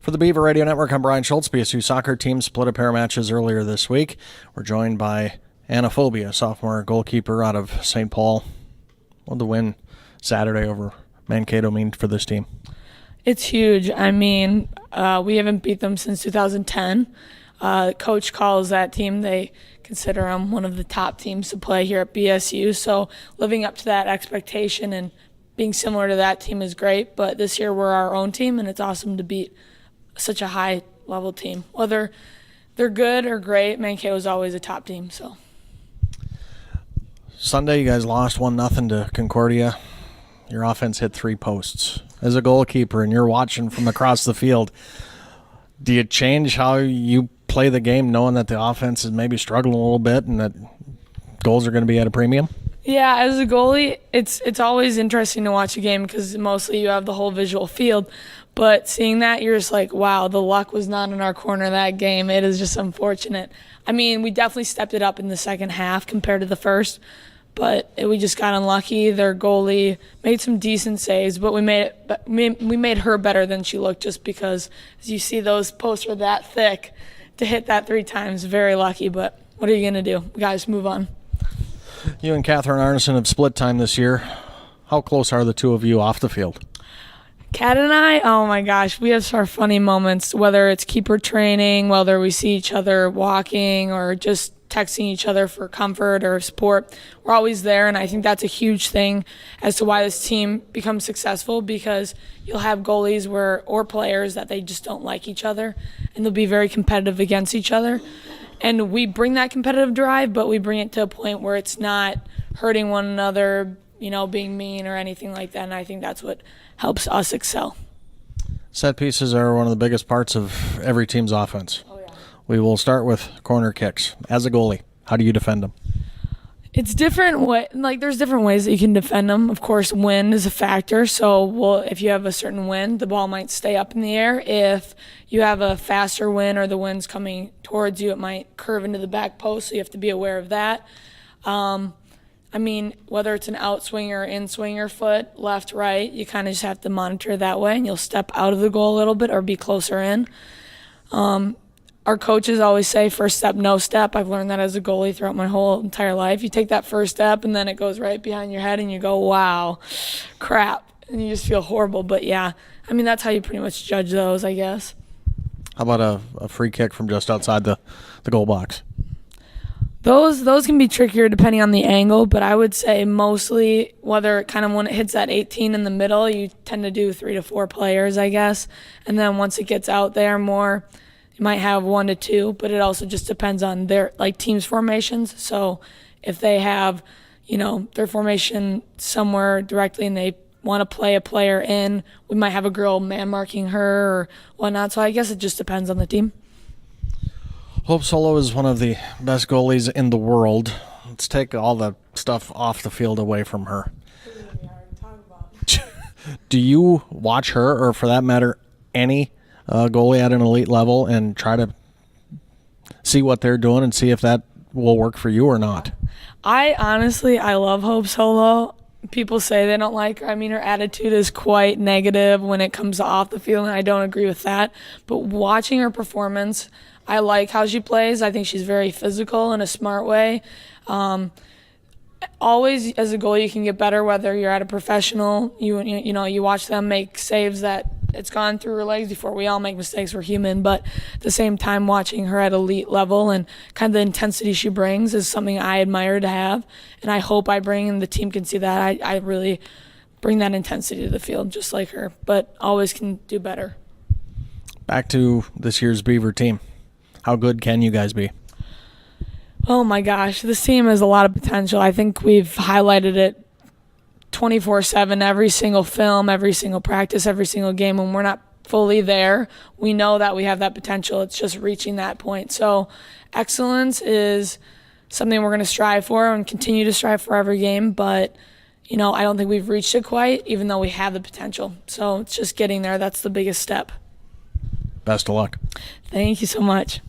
For the Beaver Radio Network, I'm Brian Schultz. BSU soccer team split a pair of matches earlier this week. We're joined by Fobbe, a sophomore goalkeeper out of St. Paul. What did the win Saturday over Mankato mean for this team? It's huge. I mean, we haven't beat them since 2010. Coach calls that team, they consider them one of the top teams to play here at BSU. So living up to that expectation and being similar to that team is great. But this year we're our own team, and it's awesome to beat such a high-level team. Whether they're good or great, Mankato is always a top team. So Sunday, you guys lost 1-0 to Concordia. Your offense hit 3 posts. As a goalkeeper, and you're watching from across the field, do you change how you play the game knowing that the offense is maybe struggling a little bit and that goals are going to be at a premium? Yeah, as a goalie, it's always interesting to watch a game because mostly you have the whole visual field. But seeing that, you're just like, wow, the luck was not in our corner that game. It is just unfortunate. I mean, we definitely stepped it up in the second half compared to the first, but we just got unlucky. Their goalie made some decent saves, but we made her better than she looked just because, as you see, those posts are that thick. To hit that 3 times, very lucky, but what are you going to do? We got to just move on. You and Catherine Arneson have split time this year. How close are the two of you off the field? Kat and I, oh my gosh, we have our funny moments, whether it's keeper training, whether we see each other walking or just texting each other for comfort or support. We're always there, and I think that's a huge thing as to why this team becomes successful, because you'll have goalies or players that they just don't like each other, and they'll be very competitive against each other. And we bring that competitive drive, but we bring it to a point where it's not hurting one another, being mean or anything like that, and I think that's what helps us excel. Set pieces are one of the biggest parts of every team's offense. Oh, yeah. We will start with corner kicks. As a goalie, how do you defend them? It's different. There's different ways that you can defend them. Of course, wind is a factor. So, if you have a certain wind, the ball might stay up in the air. If you have a faster wind or the wind's coming towards you, it might curve into the back post. So you have to be aware of that. Whether it's an outswinger or in-swinger foot, left, right, you kind of just have to monitor that way, and you'll step out of the goal a little bit or be closer in. Our coaches always say first step, no step. I've learned that as a goalie throughout my whole entire life. You take that first step, and then it goes right behind your head, and you go, wow, crap, and you just feel horrible. But, yeah, that's how you pretty much judge those, I guess. How about a free kick from just outside the goal box? Those can be trickier depending on the angle, but I would say mostly when it hits that 18 in the middle, you tend to do 3 to 4 players, I guess. And then once it gets out there more, you might have 1 to 2, but it also just depends on their teams' formations. So if they have, their formation somewhere directly and they want to play a player in, we might have a girl man marking her or whatnot. So I guess it just depends on the team. Hope Solo is one of the best goalies in the world. Let's take all the stuff off the field away from her. Do you watch her, or for that matter, any goalie at an elite level, and try to see what they're doing and see if that will work for you or not? I love Hope Solo. People say they don't like her. Her attitude is quite negative when it comes off the field, and I don't agree with that. But watching her performance, I like how she plays. I think she's very physical in a smart way. Always, as a goalie, you can get better, whether you're at a professional. You watch them make saves that it's gone through her legs before. We all make mistakes. We're human. But at the same time, watching her at elite level and kind of the intensity she brings is something I admire to have. And I hope I bring, and the team can see that. I really bring that intensity to the field, just like her, but always can do better. Back to this year's Beaver team. How good can you guys be? Oh my gosh, this team has a lot of potential. I think we've highlighted it 24/7, every single film, every single practice, every single game. When we're not fully there, we know that we have that potential. It's just reaching that point. So excellence is something we're going to strive for and continue to strive for every game. But, I don't think we've reached it quite, even though we have the potential. So it's just getting there. That's the biggest step. Best of luck. Thank you so much.